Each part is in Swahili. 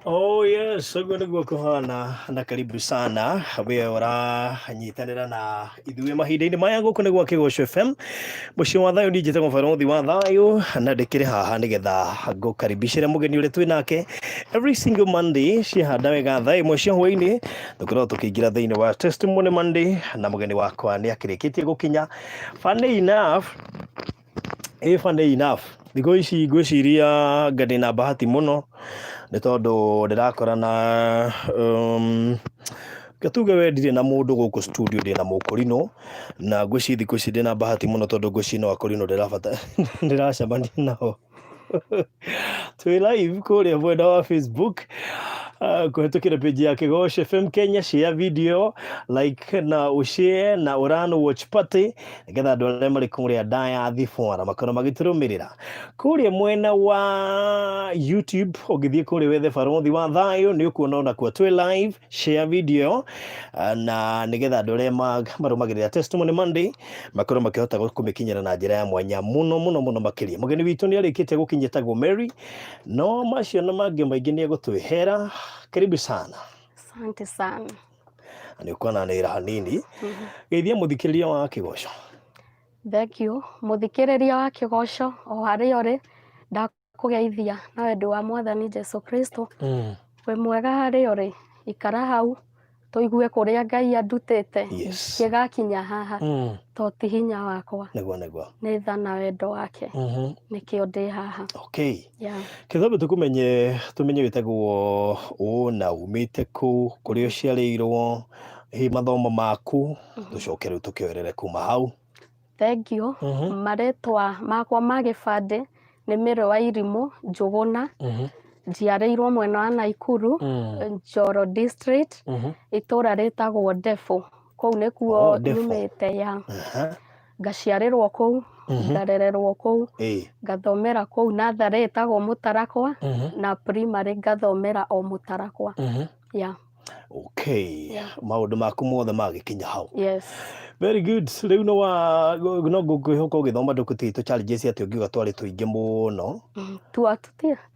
Oh yes, uguo niguo kuhana na karibu sana we uranyitanira na ithuĩ mahinda-inĩ maya gũkũ nĩ gwa Kĩgoco FM mũciĩ wa thayũ nĩnjĩte mũbarũthi wa thayũ na ndĩkĩrĩ haha nĩgetha ngũkaribicĩre mũgeni ũrĩa twĩ nake every single Monday ciahanda wega thaa ĩmwe cia hwaĩ-inĩ tũkoragwo tũkĩingĩra thĩinĩ wa Testimony Monday na mũgeni wakwa nĩ akĩrĩkĩtie gũkinya. Funny enough thikũ ici ngwĩciria ngandĩ na bahati mũno nĩ tondũ ndĩrakora na gatuge we ndirĩ na mũndũ gũkũ studio ndĩ na mũkũrinũ na ngwĩciria thikũ ici ndĩ na bahati mũno tondũ ngwĩciria no akũrinũ ndĩracemania nao twĩ live kũrĩa mwena wa Facebook kũhetũkĩra page ya Kĩgoco FM Kenya, share video, like na ushare na urano watch party nĩgetha andũ arĩa marĩ kũrĩa ndaya thibora makorwo magĩtũrũmĩrĩra kũrĩa mwena wa YouTube. Ũngĩthiĩ kũrĩa wethe barũthi wa thayũ nĩ ũkuona ona kwa twĩ live, share video na nĩgetha andũ arĩa marũmagĩrĩra Testimony Monday makorwo makĩhota kũmĩkinyĩra na njĩra ya mwanya mũno makĩria. Mũgeni witũ nĩ arĩkĩte gũkinya tagwo Mary, no macio na mangĩ maingĩ nĩ egũtwĩhera. Karibu sana. Asante sana. Nĩ ũkona nĩra hanini. Geithia mũthikĩrĩria wa Kĩgoco. Thank you. Mũthikĩrĩria wa Kĩgoco o harĩa ũrĩ ndakũgeithia na wendo wa Mwathani Jesu Kristo. We mwega harĩa ũrĩ ikara hau tũigue kũrĩa Ngai andutĩte kĩgakinya haha to ti hinya wakwa nĩguo nĩ tha na wendo wake nĩkĩo ndĩ haha. Okay. Kĩthomo tũmenye wĩtagwo ũ na umĩte kũ kũrĩa ũciarĩirwo hihi mathomo maku tũcoke rĩu tũkĩoerere kuma hau. Thank you. Marĩtwa makwa ma gĩbandĩ nĩ Mĩrũ wa Irimũ Njũgũna. Njiarĩirwo mwena wa Naikuru, Njoro District, itũra rĩtagwo Ndebũ. Kũu nĩkuo nyumĩte ya. Ngaciarĩrwo kũu, ngarererwo kũu, ngathomera kũu natharĩ ĩtagwo Mũtarakwa na primary ngathomera o Mũtarakwa. Okay. Maũndũ maku mothe magĩkinya hau. Yes. Very good. Rĩu no ngũkwĩhoka ũgĩthoma ndũkũtĩ challenges atĩ ũngiuga twarĩ tũingĩ mũno.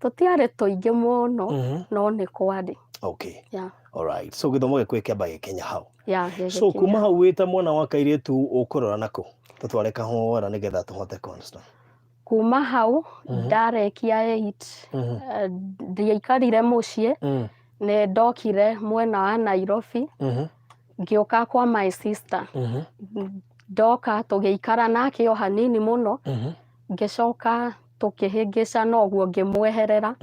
Tũtiarĩ tũingĩ mũno no nĩ kwarĩ. Okay. Alright. So gĩthomo gĩkũ kĩamba gĩkinya hau. So kuma hau wĩta mwana wa kairĩtu ũkũrora nakũ tũtware kahora nĩgetha tũhote constant. Kuma hau ndarekia 8 ndiaikarire mũciĩ nĩ ndokire mwena wa Nairobi ngĩũka kwa my sister. Ndoka tũgĩikara nake o hanini mũno ngĩcoka tũkĩhĩngĩca noguo ngĩmweherera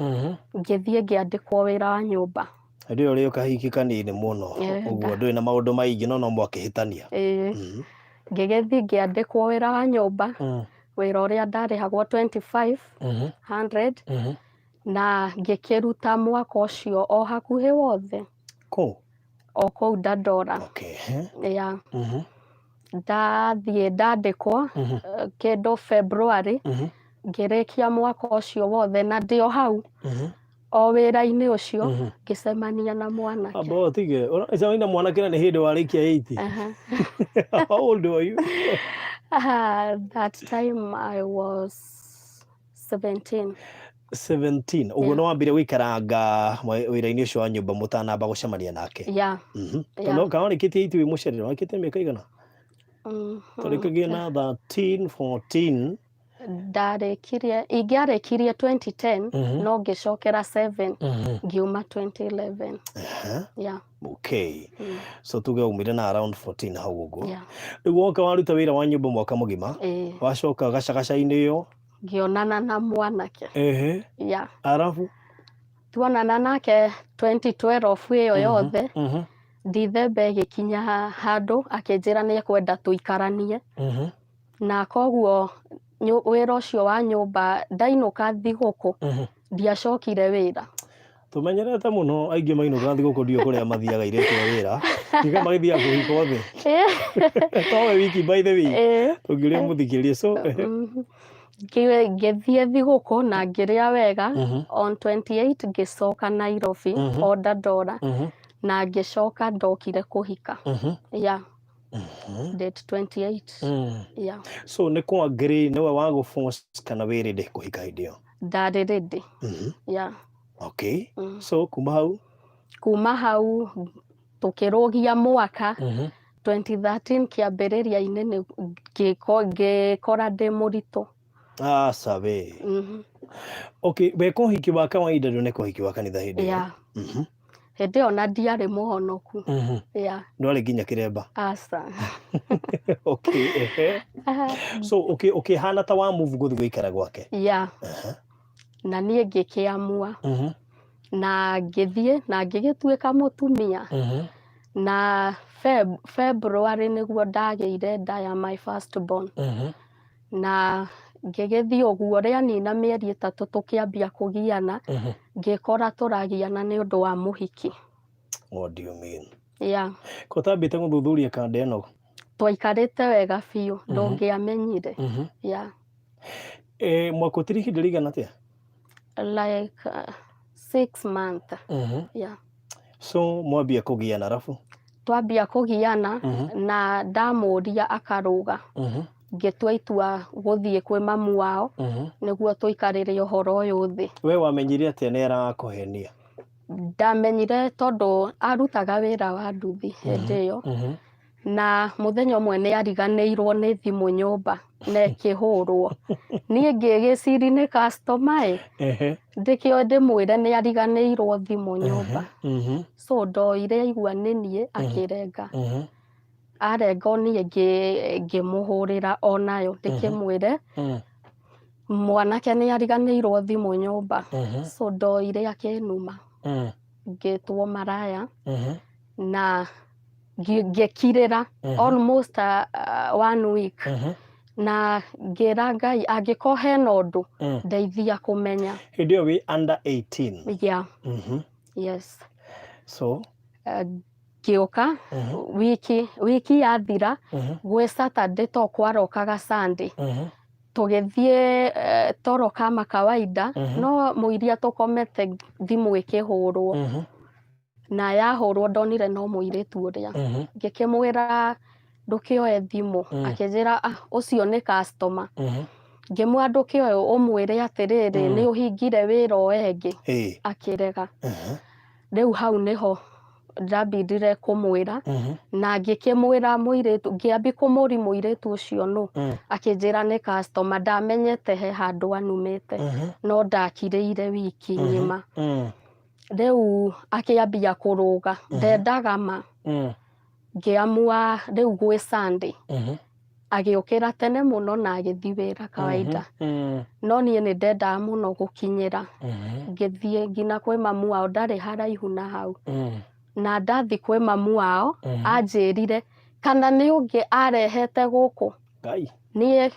ngĩthiĩ ngĩandĩkwo wĩra wa nyũmba. Hĩndĩ ũrĩa kahiki kanini mũno ũguo ndũrĩ na maũndũ maingĩ no mwakĩhĩtania. Ngĩgĩthiĩ ngĩandĩkwo wĩra wa nyũmba wĩra ũrĩa ndarĩhagwo 2500 na ngĩkĩruta mwaka ũcio o hakuhĩ wothe o kũu Dandora. Ndathiĩ ndandĩkwo kĩndũ February ngĩrĩkia mwaka ũcio wothe na ndĩ o hau o wĩra-inĩ ũcio ngĩcemania na mwanake. Ũcemania na mwanake na nĩ hĩndĩ warĩkia 8? How old were you? That time I was 17. 17. Ũguo no wambire gũikaranga wĩra-inĩ ũcio wa nyũmba mũtanamba gũcemania nake? Tondũ kawarĩkĩtie 8 wĩ mũcerere warĩkĩtie mĩaka igana? Twarĩkagia na 13, 14. Ingĩarĩkirie 2010 no ngĩcokera 7 ngiuma 2011. Okay. So tuge umire na around 14 hau ũguo. Rĩu woka waruta wĩra wa nyũmba mwaka mũgima wacoka gacagaca-inĩ ĩyo ngĩonana na mwanake. Arabu tuonana nake 2012 ĩyo yothe Dithemba ĩgĩkinya handũ akĩnjĩra nĩ ekwenda tũikaranie na koguo wĩra ũcio wa nyũmba ndainũka thigũkũ ndiacokire wĩra. Tũmenyerete mũno aingĩ mainũka thigũkũ ndiũ kũrĩa mathiaga airĩtu a wĩra tiga magĩthiaga kũhikwo thĩ towe wiki by the way tũngĩũria mũthikĩrĩria. So ngĩthiĩ thigũkũ na ngĩrĩa wega on 28 ngĩcoka Nairobi o Dandora na ngĩcoka ndokire kũhika. Date 28. So nĩ kwa ngĩrĩ nĩwe wa gũforce kana wĩ ready kũhika hĩndĩ ĩyo? Ndarĩ ready. Okay. So kuma hau tukirugia mwaka 2013 kiambĩrĩria-inĩ ngĩkora ndĩ mũritũ. Sabe. Okay, weka ũhiki wa kawaida nĩko ũhiki wa kanitha hĩndĩ ĩyo? Hĩndĩ ĩyo na ndiarĩ mũhonoku. Ndwarĩ nginya kĩremba? Aca. Okay. So hana ta wa move gũthiĩ gũikara gwake? Na niĩ ngĩkĩamua na ngĩthiĩ na ngĩgĩtuĩka mũtumia. Na February nĩguo ndagĩire nda ya my first born. Na ngĩgĩthiĩ ũguo rĩanina mĩeri 3 tũkĩambia kũgiana, ngĩkora tũragiana nĩ ũndũ wa mũhiki. What do you mean? Ko tambĩte gũthuthuria kanda ĩno? Twaikarĩte wega biũ, ndũngĩamenyire. Mwaka ũtirĩ ihinda rĩigana atĩa? Like 6 months. So mwambia kũgiana arabu? Twambia kũgiana na ndamũria akarũga. Ngĩtua itua gũthiĩ kwĩ mamu wao nĩguo tũikarĩre ũhoro ũyũ thĩ. We wamenyire atĩa nĩ arakũhenia? Ndamenyire tondũ arutaga wĩra wa nduthi hĩndĩ ĩyo. Na mũthenya ũmwe nĩ ariganĩirwo nĩ thimũ nyũmba na ĩkĩhũrwo. Niĩ ngĩgĩciri nĩ customer ndĩkĩoĩ ndĩmwĩre nĩ ariganĩirwo thimũ nyũmba. So ndoire aigua nĩ niĩ akĩrenga. Arenga niĩ ngĩmũhũrĩra onayo ndĩkĩmwĩre mwanake nĩ ariganĩirwo thimũ nyũmba. So ndoire akĩnuma. Ngĩtwo maraya na ngĩkirĩra almost 1 week. Na ngĩra Ngai angĩkorwo hena ũndũ ndeithia kũmenya. Hĩndĩ ĩyo wĩ under 18? Yes. So ngĩũka wiki yathira gwĩ Saturday to kwarokaga Sunday. Tũgĩthiĩ toro kama kawaida no mũiria tũkomete thimũ ĩkĩhũrwo. Na yahũrwo ndonire no mũirĩtu ũrĩa. Ngĩkĩmwĩra ndũkĩoe thimũ. Akĩnjĩra ũcio nĩ customer. Ngĩmwĩra ndũkĩoe ũmwĩre atĩrĩrĩ nĩ ũhingire wĩra ũyũ ĩngĩ. Akĩrega. Rĩu hau nĩho ndambindire kũmwĩra na ngĩkĩmwĩra mũirĩtu ngĩambi kũmũri mũirĩtu ũcio nũ. Akĩnjĩra nĩ customer ndamenyete he handũ anumĩte no ndakirĩire wiki ng'ima. Rĩu akĩambia kũrũga ndendaga ma. Ngĩamua rĩu gwĩ Sunday. Agĩũkĩra tene mũno na agĩthiĩ wĩra kawaida. No niĩ nĩ ndendaga mũno gũkinyĩra. Ngĩthiĩ nginya kwĩ mamu wao ndarĩ haraihu na hau. Na ndathi kwĩ mamu wao anjĩrire kana nĩ ũngĩ arehete gũkũ. Niĩ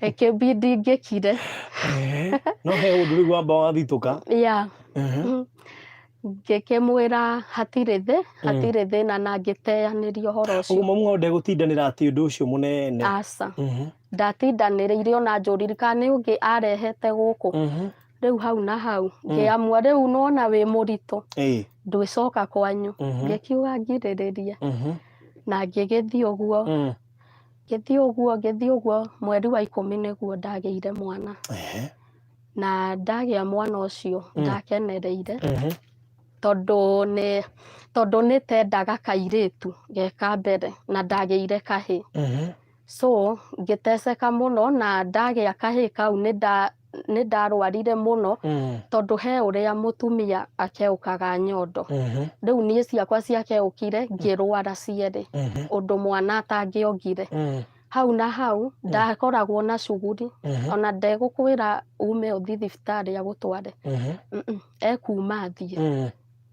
ĩkĩbidi ngĩkire. No he ũndũ rĩu wamba wathitũka? Ngĩkĩmwĩra hatirĩ thĩna na ngĩteanĩria ũhoro ũcio. Ũguo mamu wao ndegũtindanĩra atĩ ũndũ ũcio mũnene? Aca. Ndatindanĩrĩire ona njũrire kana nĩ ũngĩ arehete gũkũ. Rĩu hau na hau ngĩamua rĩu nona wĩ mũritũ ndwĩcoka kwanyu. Ngĩkiuga ngirĩrĩrie na ngĩgĩthiĩ ũguo mweri wa 10 nĩguo ndagĩire mwana. Na ndagĩa mwana ũcio ndakenereire tondũ nĩ tendaga kairĩtu geka mbere na ndagĩire kahĩ. So ngĩteceka mũno na ndagĩa kahĩ kau nĩ ndarwarire mũno tondũ he ũrĩa mũtumia akeũkaga nyondo. Rĩu niĩ ciakwa ciakeũkire ngĩrwara cierĩ ũndũ mwana atangĩongire. Hau na hau ndakoragwo na cuguri ona ndegũkwĩra ume ũthiĩ thibitarĩ agũtware. Ekuma thiĩ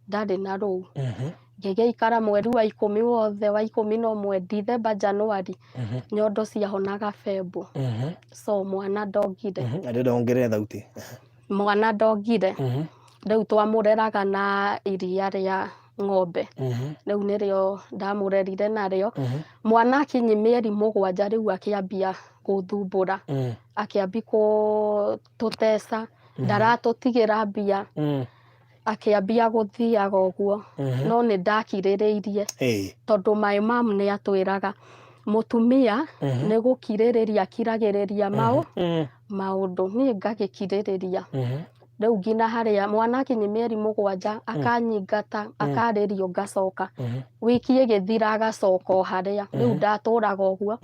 ndarĩ na rũu. Ngĩgĩikara mweri wa 10 wothe wa 11 December January nyondo ciahonaga February. So mwana ndongire. Arenda ongere thauti. Mwana ndongire. Rĩu twamũreraga na iria rĩa ng'ombe. Rĩu nĩrĩo ndamũrerire narĩo. Mwana akinyi mĩeri 7 rĩu akĩambia gũthumbũra. Akĩambi gũtũteca ndaratũtigĩra mbia. Akĩambia gũthiaga ũguo no nĩ ndakirĩrĩirie tondũ my mom nĩ atwĩraga mũtumia nĩ gũkirĩrĩria kiragĩrĩria maũndũ. Niĩ ngagĩkirĩrĩria Rĩu ngina harĩa mwana akinyia mĩeri 7 akanyingata akarĩrio ngacoka wiki ĩgĩthira agacoka o harĩa rĩu ndatũraga ũguo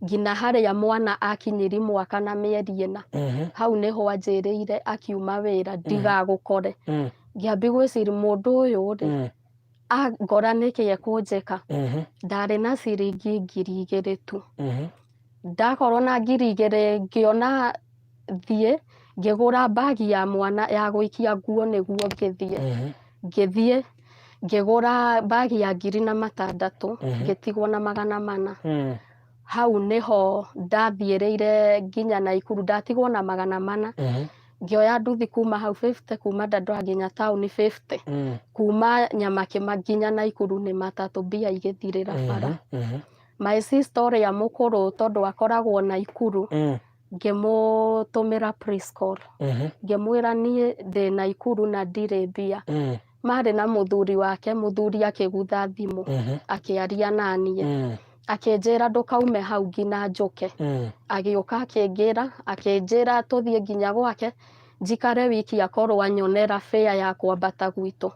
ngina harĩa mwana akinyiri mwaka na mĩeri 4 hau nĩho anjĩrĩire akiuma wĩra ndigagũkore ngĩambi gwĩciria mũndũ ũyũ rĩ ngora nĩkĩ ekũnjĩka ndarĩ na ciringi 2,000 tu ndakorwo na 2,000 ngĩona thiĩ ngĩgũra bagi ya mwana ya gũikia nguo nĩguo ngĩthiĩ ngĩgũra bagi ya 600 ngĩtigwo na 400 hau nĩho ndathiĩrĩire nginya Naikuru ndatigwo na 400 ngĩoya nduthi kuma hau 50 kuma Dandora nginya town 50 kuma Nyamakima nginya Naikuru nĩ matatũ mbia igĩthirĩra bara my sister ũrĩa mũkũrũ tondũ akoragwo Naikuru ngĩmũtũmĩra please call ngĩmwĩra niĩ ndĩ Naikuru na ndirĩ mbia marĩ na mũthuri wake mũthuri akĩgutha thimũ akĩaria naniĩ akĩnjĩra ndũkaume hau ngina njũke agĩũka akĩnjĩra tũthiĩ nginya gwake njikare wiki akorwo anyonera fare ya kwambata gwitũ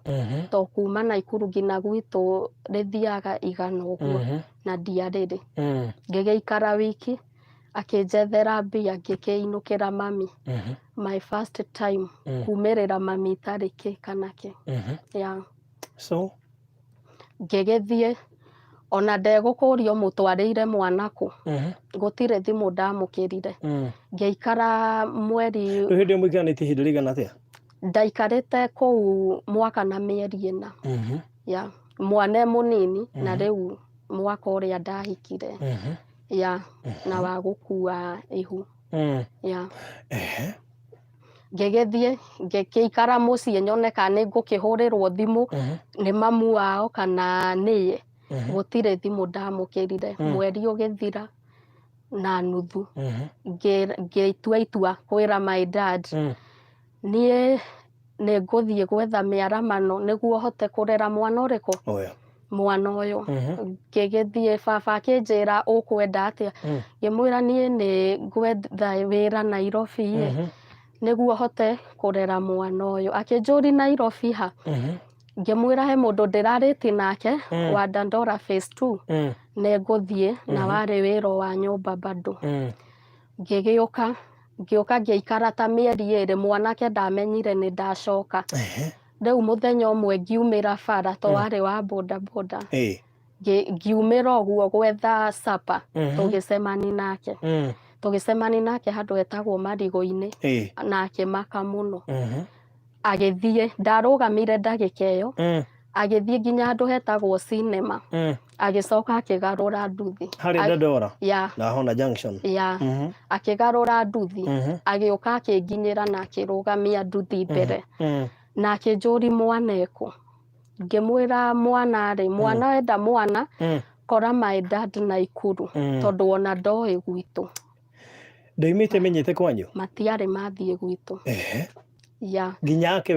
to kuma Naikuru ngina gwitũ rĩthiaga 100 ũguo na ndiarĩrĩ ngĩgĩikara wiki akĩnjethera mbia ngĩkĩinũkĩra mami my first time kumĩrĩra mami itarĩ kĩ kana kĩ so ngĩgĩthiĩ ona ndegũkũrio mũtwarĩire mwana kũ gũtirĩ thimũ ndamũkĩrire ngĩikara mweri hĩndĩ mũikanĩtie ihinda rĩigana atĩa ndaikarĩte kũu mwaka na mĩeri 4 mwana mũnini na rĩu mwaka ũrĩa ndahikire na wa gũkua ihu ngĩgĩthiĩ ngĩikara mũciĩ nyone kana nĩngũkĩhũrĩrwo thimũ nĩ mamu wao kana nĩye gũtirĩ thimũ ndamũkĩrire mweri ũgĩthira na nuthu ngĩtua itua kwĩra my dad niĩ nĩngũthiĩ gwetha mĩaramano nĩguo hote kũrera mwana ũrĩkũ mwana ũyũ ngĩgĩthiĩ baba akĩnjĩra ũkwenda atĩa ngĩmwĩra niĩ nĩ ngwetha wĩra Nairobi nĩguo hote kũrera mwana ũyũ akĩnjũri Nairobi ha ngĩmwĩra he mũndũ ndĩrarĩtie nake wa Dandora phase 2 nĩngũthiĩ na warĩ wĩra wa nyũmba bado ngĩgĩũka ngĩikara ta mĩeri 2 mwanake ndamenyire nĩ ndacoka rĩu mũthenya ũmwe ngiumĩra bara to warĩ wa boda ngiumĩra ũguo gwetha sapa tũgĩcemani nake handũ hetagwo Marigũ-inĩ na akĩmaka mũno agĩthiĩ ndarũgamire ndagĩka ĩyo agĩthiĩ nginya handũ hetagwo cinema agĩcoka akĩgarũra nduthi harĩ Dandora na Hona Junction akĩgarũra nduthi agĩũka akĩnginyĩra na akĩrũgamia nduthi mbere na akĩnjũri mwana ekũ ngĩmwĩra mwana wenda mwana kora my dad Naikuru tondũ ona ndoĩ gwitũ ndoimĩte menyete kwanyu matiarĩ mathiĩ gwitũ nginya ake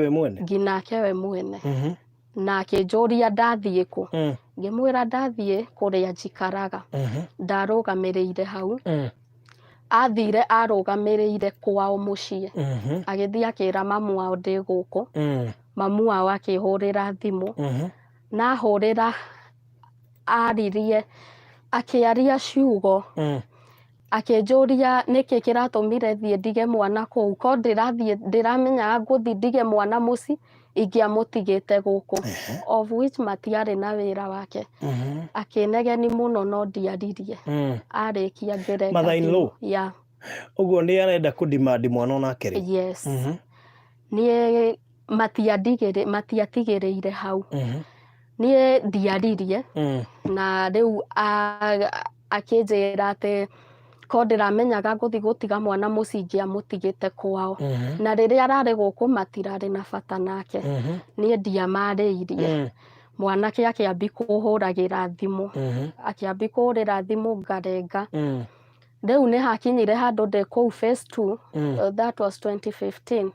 we mwene na akĩnjũria ndathiĩ kũ ngĩmwĩra ndathiĩ kũrĩa njikaraga ndarũgamĩrĩire hau athire arũgamĩrĩire kwao mũciĩ agĩthiĩ akĩra mamu wao ndĩ gũkũ mamu wao akĩhũrĩra thimũ na hũrĩra aririe akĩaria ciugo akĩnjũria nĩkĩ kĩratũmire thiĩ ndige mwana kũu ko ndĩramenyaga ngũthiĩ ndige mwana mũci ingĩamũtigĩte gũkũ of which matiarĩ na wĩra wake akĩnegeni mũno no ndiaririe arĩkia ngĩrenga mother-in-law ũguo nĩ arenda kũdimandi mwana onake rĩ niĩ matiatigĩrĩire hau niĩ ndiaririe na rĩu akĩnjĩra atĩ ko ndĩramenyaga ngũthiĩ gũtiga mwana mũciĩ ingĩamũtigĩte kwao na rĩrĩa ararĩ gũkũ matirarĩ na bata nake niĩ ndiamarĩirie mwanake akĩambi kũhũragĩra thimũ akĩambi kũhũrĩra thimũ ngarenga rĩu nĩ hakinyire handũ ndĩ kũu phase 2 that was 2015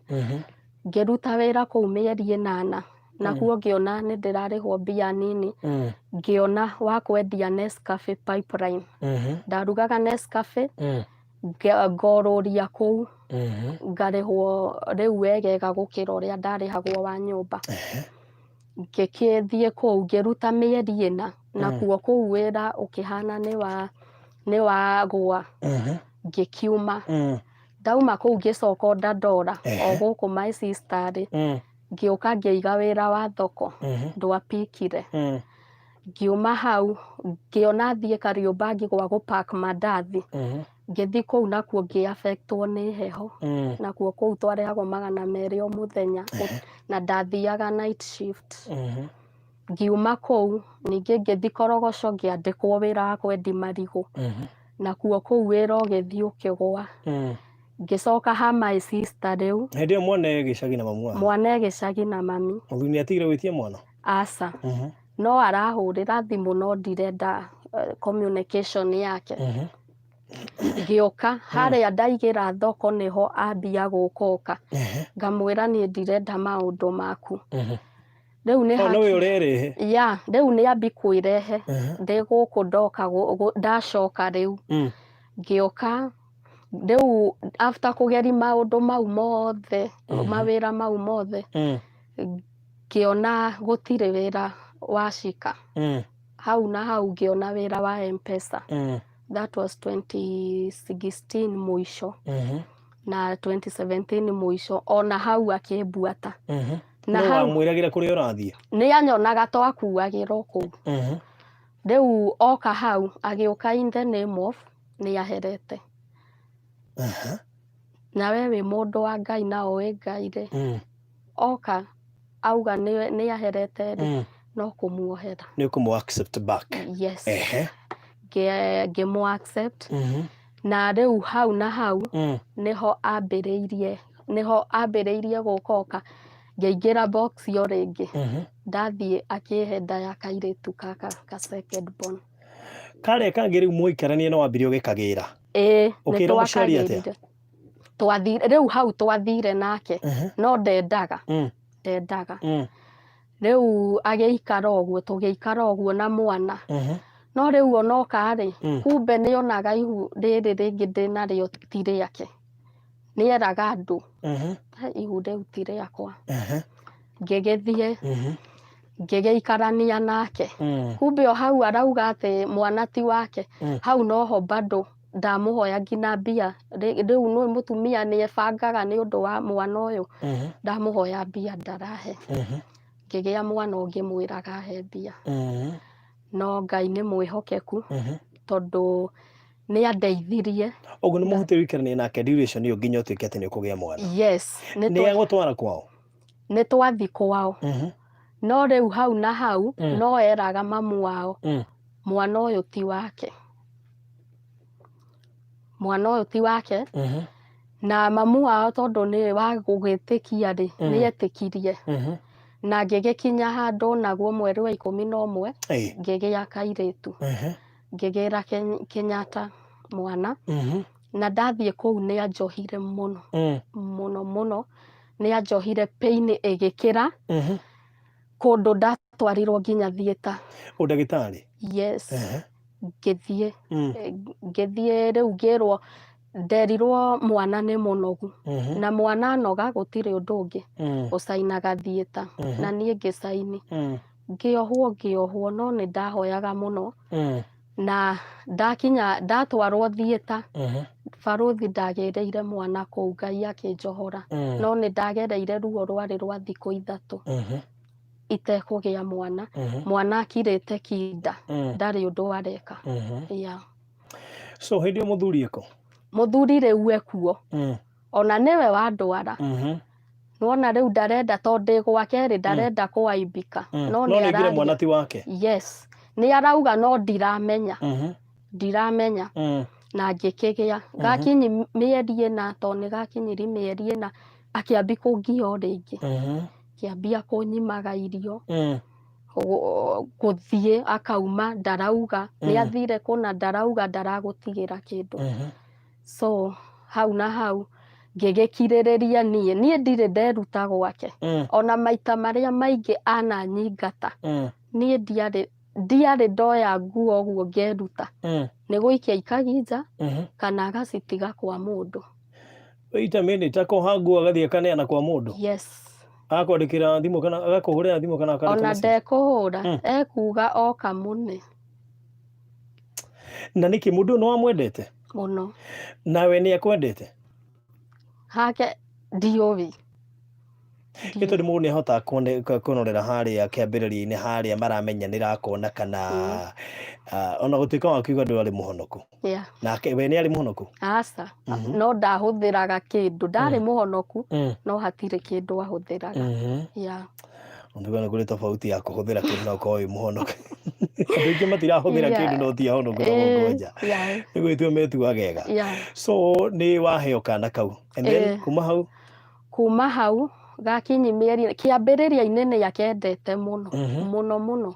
ngĩruta wĩra kũu mĩeri 8 nakuo ngĩona nĩ ndĩrarĩhwo mbia nini ngĩona wa kwendia Nescafe pipeline ndarugaga Nescafe ngorũria kũu ngarĩhwo rĩu wegega gũkĩra ũrĩa ndarĩhagwo wa nyũmba. Ngĩgĩthiĩ kũu ngĩruta mĩeri 4 nakuo kũu wĩra ũkĩhana nĩ wagũa. Ngĩkiuma ndauma kũu ngĩcoka Dandora o gũkũ my sister rĩ, ngĩũka ngĩiga wĩra wa thoko ndwapikire. Ngiuma hau ngĩona thiĩ Kariobangi gwa gũpack mandathi. Ngĩthiĩ kũu nakuo ngĩ-affectwo nĩ heho, nakuo kũu twarĩhagwo 200 o mũthenya na ndathiaga night shift. Ngiuma kũu ningĩ ngĩthiĩ Korogoco ngĩandĩkwo wĩra wa kwendia marigũ, nakuo kũu wĩra ũgĩthiĩ ũkĩgũa. Ngĩcoka ha my sister rĩu. Hĩndĩ ĩyo mwana e gĩcagi na mamu wao? Mwana e gĩcagi na mami. Mũthuri nĩatigire gwĩtia mwana? Aca. No arahũrĩra thimũ no ndirenda communication yake. Ngĩũka harĩa ndaigĩra thoko nĩho ambia gũkoka. Ngamwĩra niĩ ndirenda maũndũ maku. Rĩu nĩ nowe ũrerehe? Ya, rĩu nĩ ambi kwĩrehe. Ndĩ gũkũ ndoka ndacoka rĩu. Ngĩũka rĩu after kũgeria maũndũ mau mothe, mawĩra mau mothe, ngĩona gũtirĩ wĩra wacika. Hau na hau ngĩona wĩra wa M-Pesa. That was 2016 mũico na 2017 mũico, ona hau akĩmbuata. Na wamwĩragĩra kũrĩa ũrathiĩ? Nĩ anyonaga twakuagĩra kũu. Rĩu oka hau agĩũka in the name of nĩaherete. Nawe wĩ mũndũ wa Ngai na ũĩ Ngai rĩ, oka auga nĩaherete rĩ, no kũmuohera. Nĩ ũkũmũ accept back? Yes. Ngĩmũ accept. Na rĩu hau na hau nĩho ambĩrĩirie gũkoka. Ngĩingĩra box yo rĩngĩ. Ndathiĩ akĩhe nda ya kairĩtu kaka ka second born. Karĩa kangĩ rĩu mũikaranie no wambire ũgĩkagĩra? Ũkĩra mũciari atĩa? Rĩu hau twathire nake no ndendaga. Rĩu agĩikara ũguo tũgĩikara ũguo na mwana. No rĩu onoka rĩ, kumbe nĩonaga ihu rĩrĩ rĩngĩ ndĩnarĩo ti rĩake. Nĩeraga andũ ihu rĩu ti rĩakwa. Ngĩgĩthiĩ ngĩgĩikarania nake. Kumbe o hau arauga atĩ mwana ti wake. Hau noho bado ndamũhoya nginya mbia. Rĩu nĩ mũtumia nĩebangaga nĩ ũndũ wa mwana ũyũ. Ndamũhoya mbia ndarahe. Ngĩgĩa mwana ũngĩ mwĩraga ahe mbia. No Ngai nĩ mwĩhokeku tondũ nĩandeithirie. Ũguo nĩ mũhutĩrie wĩikaranie nake duration ĩyo nginya ũtuĩke atĩ nĩũkũgĩa mwana? Yes. Nĩagũtwara kwao? Nĩtwathi kwao. No rĩu hau na hau no eraga mamu wao mwana ũyũ ti wake. Mwana ũyũ ti wake. Na mamu wao tondũ nĩ wa gũgĩtĩkia rĩ, nĩetĩkirie. Na ngĩgĩkinya handũ naguo mweri wa 11 ngĩgĩa kairĩtu. Ngĩgĩra Kenyatta mwana. Na ndathiĩ kũu nĩanjohire mũno mũno. Nĩanjohire pain ĩgĩkĩra kũndũ ndatwarirwo nginya theater. Ũndagĩtarĩ? Yes. Ngĩthiĩ rĩu ngĩrwo nderirwo mwana nĩ mũnogu. Na mwana anoga gũtirĩ ũndũ ũngĩ ũcainaga theater. Na niĩ ngĩcaini. Ngĩohwo no nĩ ndahoyaga mũno. Na ndatwarwo theater. Barũthi ndagĩrĩire mwana kũu Ngai akĩnjohora. No nĩ ndagereire ruo rwarĩ rwa thikũ 3 itekũgĩa mwana. Mwana akirĩte kinda. Ndarĩ ũndũ areka. So hĩndĩ ĩyo mũthuri eko? Mũthuri rĩu ekuo. Ona nĩwe wandwara. Nĩwona rĩu ndarenda tondũ gwake rĩ ndarenda kũaibika. No nĩaigire mwana ti wake? Yes. Nĩ arauga no ndiramenya. Na ngĩkĩgĩa. Gakinyi mĩeri 4 tondũ nĩgakinyiri mĩeri 4 akĩambi kũngia o rĩngĩ. Akĩambia kũnyimaga irio. Gũthiĩ akauma ndarauga. Nĩathire kũna ndarauga ndaragũtigĩra kĩndũ. So hau na hau ngĩgĩkirĩrĩria niĩ ndirĩ nderuta gwake. Ona maita marĩa maingĩ ananyingata. Niĩ ndiarĩ ndiarĩ ndoya nguo ũguo ngeruta nĩ gũikia ikaginja kana agacitiga kwa mũndũ. Wait a minute, akoha nguo agathie akaneana kwa mũndũ? Yes. Akwandĩkĩra thimũ kana agakũhũrĩra thimũ kana akandĩka Ona message? ndekũhũra ekuga oka mũne. Na nĩkĩ mũndũ no amwendete? Mũno. Nawe nĩ akwendete? Hake ndiũĩ. Gĩtũrĩ mũndũ nĩ ahotaga kũnorera harĩa kĩambĩrĩria-inĩ harĩa maramenyanĩra akona kana ona gũtuĩka wa kiuga ndũrarĩ mũhonoku. Nake we nĩ arĩ mũhonoku? Aca, no ndahũthĩraga kĩndũ. Ndarĩ mũhonoku no hatirĩ kĩndũ ahũthĩraga. Nduga nĩ kũrĩ tofauti ya kũhũthĩra kĩndũ na gũkorwo wĩ mũhonoku. Andũ aingĩ matirahũthĩra kĩndũ no ti ahonoku na gũkũ nja. Nĩ gwĩtua metuaga ega. So nĩ waheo kana kau. And then kuma hau? Kuma hau gakinyi mĩeri kĩambĩrĩria-inĩ nĩ akendete mũno mũno mũno.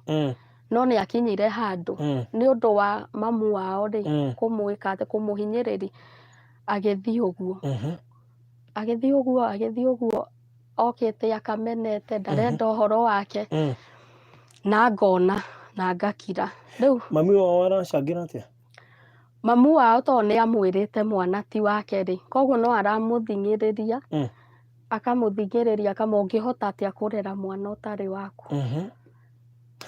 No nĩ akinyire handũ nĩ ũndũ wa mamu wao rĩ kũmwĩka atĩ kũmũhinyĩrĩria agĩthiĩ ũguo okĩte akamenete ndarenda ũhoro wake na ngona na ngakira. Rĩu mami wao aracangĩra atĩa? Mamu wao to nĩ amwĩrĩte mwana ti wake rĩ koguo no aramũthing'ĩrĩria akamũthing'ĩrĩria ũngĩhota atĩa kũrera mwana ũtarĩ waku.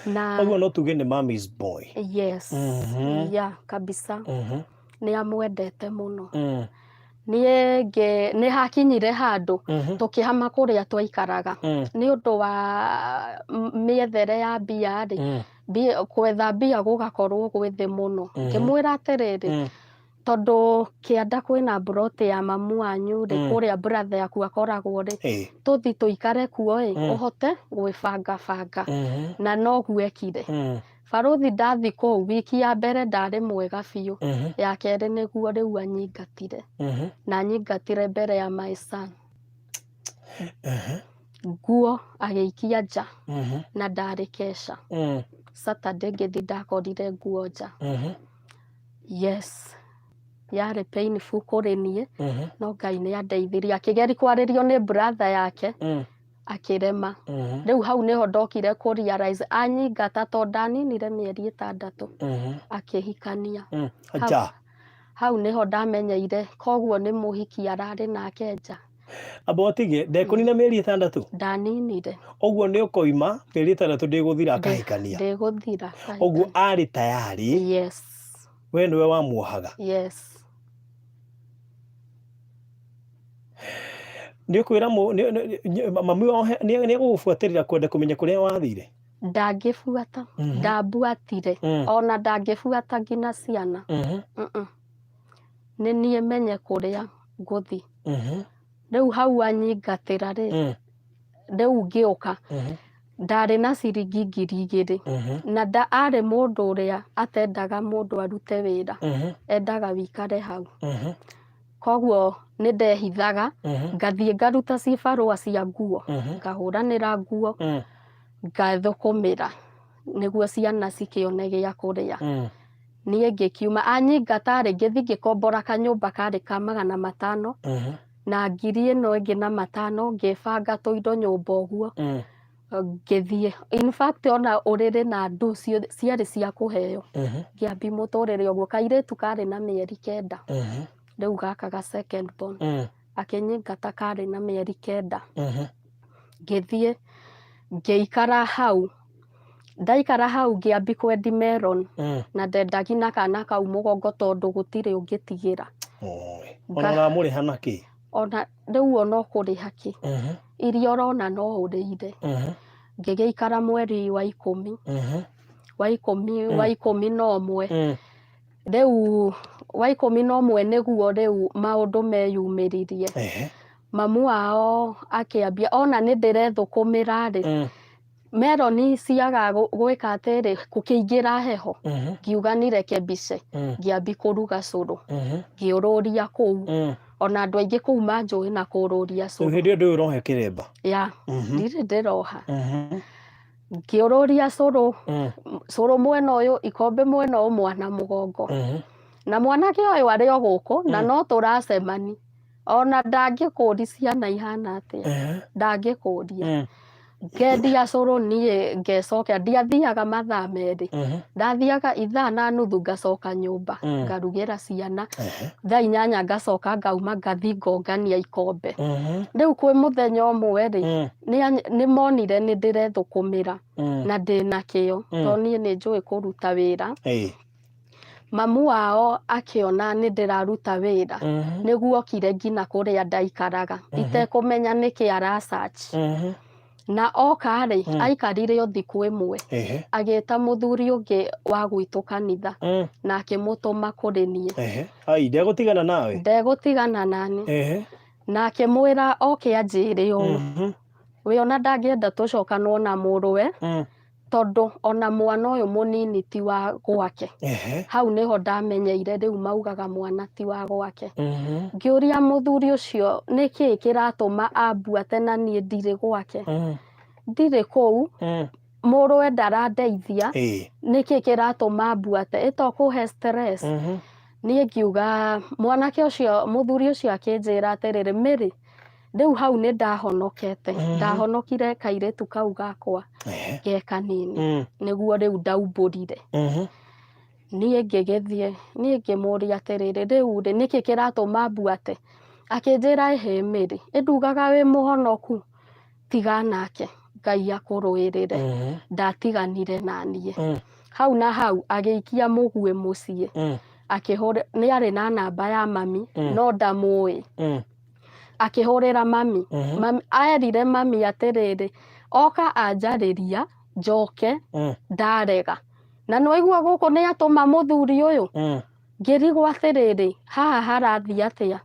Na koguo no tuge nĩ mommy's boy. Yes. Kabisa. Nĩ amwendete mũno. Nĩ hakinyire handũ tũkĩhama kũrĩa twaikaraga nĩ ũndũ wa mĩethere ya mbia rĩ gwetha mbia gũgakorwo gwĩ thĩ mũno. Ngĩmwĩra atĩrĩrĩ tondũ kĩanda kwĩna mburoti ya mamu wanyu rĩ kũrĩa brother yaku akoragwo rĩ tũthi tũikare kuo ũhote gwĩbangabanga na noguo ekire. Baruthi ndathi kũu wiki ya mbere ndarĩ mwega biũ ya kerĩ nĩguo rĩu anyingatire na anyingatire mbere ya my son. Nguo agĩikia nja na ndarĩ kesha. Saturday ngĩthi ndakorire nguo nja. Yes. Yarĩ painful kũrĩ niĩ no Ngai nĩ andeithirie akĩgeria kwarĩrio nĩ brother yake akĩrema. Rĩu hau nĩho ndokire kũ realize anyingata to ndaninire mĩeri 6 akĩhikania. Hau nĩho ndamenyeire koguo nĩ mũhiki ararĩ nake nja. Abotige ndekũnina mĩeri 6? Ndaninire. Ũguo nĩ ũkoima mĩeri 6 ndĩgũthira akahikania? Ndĩgũthira. Ũguo arĩ tayari? Yes. We nĩwe wamuohaga? Yes. Nĩ ũkwĩra mami wao nĩ agũgũbuatĩrĩra kwenda kũmenya kũrĩa wathire? Ndangĩbuata. Ndambuatire. Ona ndangĩbuata nginya ciana. Nĩ niĩ menye kũrĩa ngũthi. Rĩu hau anyingatĩra rĩ rĩu ngĩũka ndarĩ na ciringi 2,000 na arĩ mũndũ ũrĩa atendaga mũndũ arute wĩra endaga wikare hau. Koguo nĩ ndehithaga ngathiĩ ngaruta cibarũa cia nguo ngahũranĩra nguo ngathũkũmĩra nĩguo ciana cikĩone gĩa kũrĩa. Niĩ ngĩkiuma anyingata rĩ ngĩthi ngĩkombora kanyũmba karĩ ka 500 na 1,000 ĩngĩ na 500 ngĩbanga tũindo nyũmba ũguo ngĩthiĩ. In fact ona ũrĩrĩ na ndũ ciarĩ cia kũheo ngĩambi mũtũrĩre ũguo kairĩtu karĩ na mĩeri 9 rĩu gaka ga second born akĩnyingata karĩ na mĩeri 9 ngĩthiĩ ngĩikara hau. Ndaikara hau ngĩambi kwendi melon na ndendagi na kana kau mũgongo tondũ gũtirĩ ũngĩtigĩra. Ona ũramũrĩha nakĩ? Ona rĩu ona ũkũrĩha kĩ? Irio ũrona no ũrĩire. Ngĩgĩikara mweri wa 10 wa 11 rĩu wa 11 nĩguo rĩu maũndũ meyumĩririe. Mamu wao akĩambia ona nĩ ndĩrethũkũmĩra rĩ meloni ciaga gwĩka atĩrĩ gũkĩingĩra heho ngiuga nĩreke mbice ngĩambi kũruga cũrũ ngĩũrũria kũu ona andũ aingĩ kũu manjũĩ na kũrũria cũrũ. Hĩndĩ ĩyo ũrohe kĩremba? Ndirĩ ndĩroha. Ngĩũrũria cũrũ mwena ũyũ ikombe mwena ũyũ mwana mũgongo na mwanake ũyũ arĩ o gũkũ na no tũracemani ona ndangĩkũria ciana ihana atĩa ndangĩkũria. ngendia cũrũ niĩ ngecokia ndiathiaga mathaa merĩ ndathiaga ithaa na nuthu ngacoka nyũmba ngarugĩra ciana thaa 8 ngacoka ngauma ngathi ngongania ikombe rĩu kwĩ mũthenya ũmwe rĩ nĩ monire nĩ ndĩrethũkũmĩra na ndĩna kĩo tondũ niĩ nĩ njũĩ kũruta wĩra mamu wao akĩona nĩ ndĩraruta wĩra nĩguo okire nginya kũrĩa ndaikaraga itekũmenya nĩkĩ ara search na oka rĩ aikarire o thikũ ĩmwe agĩta mũthuri ũngĩ wa gwitũ kanitha na akĩmũtũma kũrĩ niĩ ndegũtigana nawe ndegũtigana nani na akĩmwĩra oke anjĩre ũũ we ona ndangĩenda tũcokanwo na mũrũwe tondũ ona mwana ũyũ mũnini ti wa gwake hau nĩho ndamenyeire rĩu maugaga mwana ti wa gwake ngĩũria mũthuri ũcio nĩkĩ kĩratũma ambuate na niĩ ndirĩ gwake ndirĩ kũu mũrũwe ndarandeithia nĩkĩ kĩratũma ambuate ĩtokũhe stress niĩ ngiuga mwanake ũcio mũthuri ũcio akĩnjĩra atĩrĩrĩ Mary rĩu hau nĩ ndahonokete ndahonokire kairĩtu kau gakwa ge kanini nĩguo rĩu ndaumbũrire niĩ ngĩgĩthiĩ niĩ ngĩmũria atĩrĩrĩ rĩu rĩ nĩkĩ kĩratũma mbuate akĩnjĩra ehe Mary ĩndugaga wĩ mũhonoku tiga nake Ngai akũrũĩrĩre ndatiganire na niĩ hau na hau agĩikia mũguĩ mũciĩ akĩhũrĩra nĩ arĩ na namba ya mami no ndamũĩ akĩhũrĩra mami aerire mami atĩrĩrĩ oka anjarĩria njoke ndarega na nĩwaigua gũkũ nĩ atũma mũthuri ũyũ ngĩrigwo atĩrĩrĩ haha harathiĩ atĩa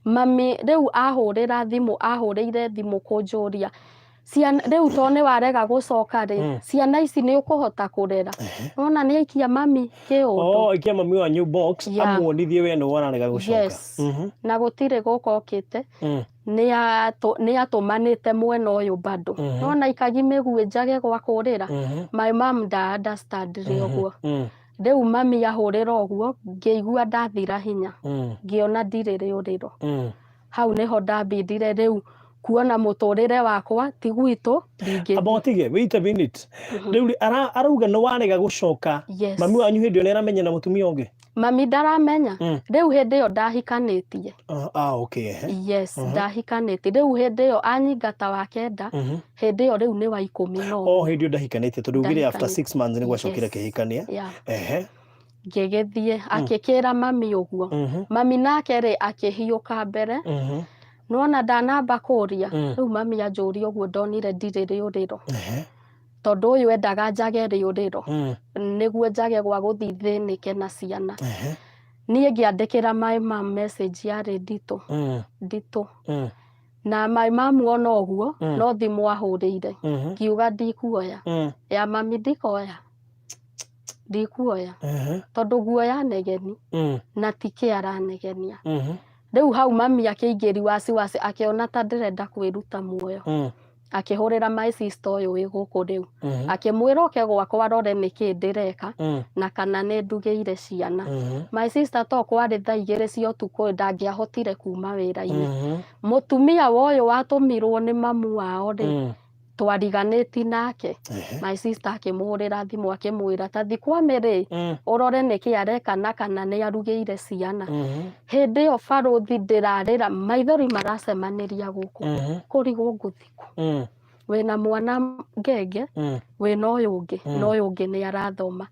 mami rĩu ahũrĩire thimũ kũnjũria ciana rĩu to nĩ warega gũcoka rĩ ciana ici nĩ ũkũhota kũrera nona nĩ aikia mami kĩũndũ aikia mami wanyu box amuonithie we nĩ warega gũcoka na gũtirĩ gũkokĩte nĩ atũmanĩte mwena ũyũ bado nona ikagi mĩguĩ njage gwa kũrĩra my mom nda understand ũguo rĩu mami ahũrĩra ũguo ngĩigua ndathira hinya ngĩona ndirĩ rĩũrĩro hau nĩho ndambindire rĩu kuona mũtũrĩre wakwa ti gwitũ ndingĩ abotige wait a minute rĩu arauga nĩ warega gũcoka mami wanyu hĩndĩ ĩyo nĩ aramenya na mũtumia ũngĩ mami ndaramenya rĩu hĩndĩ ĩyo ndahikanĩtie okay yes ndahikanĩtie rĩu hĩndĩ ĩyo anyingata wa kenda hĩndĩ ĩyo rĩu nĩ wa 11 hĩndĩ ĩyo ndahikanĩtie tondũ ugire after 6 months nĩ gwacokire kĩhikania ngĩgĩthiĩ akĩkĩra mami ũguo mami nake rĩ akĩhiũka mbere nona ndanamba kũria rĩu mami anjũria ũguo ndonire ndirĩ rĩũrĩro tondũ ũyũ endaga njage rĩũrĩro nĩguo njage gwa gũthiĩ thĩnĩke na ciana niĩ ngĩandĩkĩra my mom message yarĩ nditũ na my mom ona ũguo no thimũ ahũrĩire ngiuga ndikuoya ya mami ndikoya tondũ guoya negeni na tikĩ aranegenia rĩu hau mami akĩingĩri wasiwasi akĩona ta ndĩrenda kwĩruta muoyo akĩhũrĩra my sister ũyũ wĩ gũkũ rĩu akĩmwĩra oke gwakwa arore nĩkĩ ndĩreka na kana nĩ ndugĩire ciana my sister to kwarĩ thaa 2 cia ũtukũ ndangĩahotire kuma wĩra-inĩ mũtumia wa ũyũ watũmirwo nĩ mamu wao rĩ twariganĩti nake my sister akĩmũhũrĩra thimũ akĩmwĩra ta thiĩ kwa Mary ũrore nĩkĩ areka na kana nĩ arugĩire ciana hĩndĩ ĩyo barũthi ndĩrarĩra maithori maracemanĩria gũkũ kũrigwo ngũthikũ wĩna mwana ngenge wĩna ũyũ ũngĩ na ũyũ ũngĩ nĩ arathoma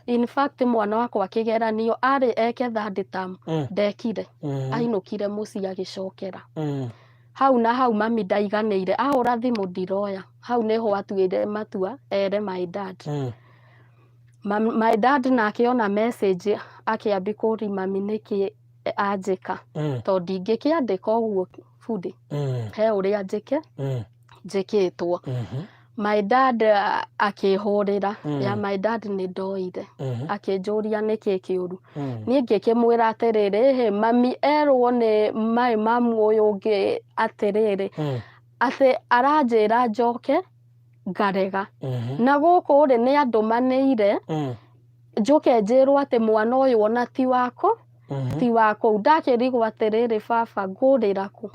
in fact mwana wakwa kĩgeranio arĩ eke third term ndekire ainũkire mũciĩ agĩcokera hau na hau mami ndaiganĩire ahũra thimũ ndiroya hau nĩho atuĩre matua ere my dad my dad nake ona message akĩambi kũri mami nĩkĩ anjĩka tondũ ndingĩkĩandĩka ũguo bundi he ũrĩa njĩkĩtwo my dad akĩhũrĩra ya my dad nĩ ndoire akĩnjũria nĩkĩ kĩũru niĩ ngĩkĩmwĩra atĩrĩrĩ mami erwo nĩ my mom ũyũ ũngĩ atĩrĩrĩ atĩ aranjĩra njoke ngarega na gũkũ rĩ nĩ andũmanĩire njoke njĩrwo atĩ mwana ũyũ ona ti wako ti wako ndakĩrigwo atĩrĩrĩ baba ngũrĩra kũ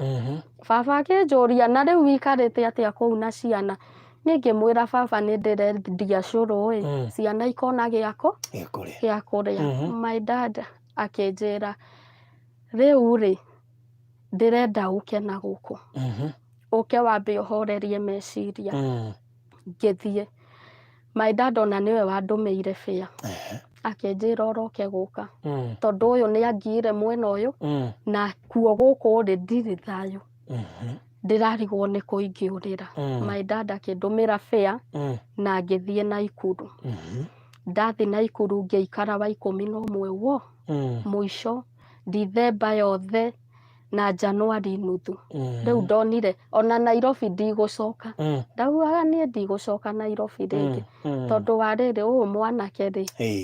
baba akĩnjũria na rĩu wikarĩte atĩa kũu na ciana Niĩ ngĩmwĩra baba nĩ ndĩrendia cũrũ ciana ikona gĩa kũrĩa. My dad akĩnjĩra rĩu ndĩrenda gũkena gũkũ, ũke wambe ũhorerie meciria. Ngĩthiĩ, my dad ona nĩwe wandũmĩire fare, akĩnjĩra oroke gũka tondũ ũyũ nĩ angiire mwena ũyũ na kuo gũkũ ndirĩ thayũ, ndĩrarigwo nĩ kũ ingĩũrĩra. My dad akĩndũmĩra fare na ngĩthiĩ Naikuru. Ndathiĩ Naikuru ngĩikara wa 11 mũico December yothe na January nuthu. Rĩu ndonire ona Nairobi ndigũcoka, ndaugaga niĩ ndigũcoka Nairobi rĩngĩ tondũ wa rĩrĩ ũyũ mwanake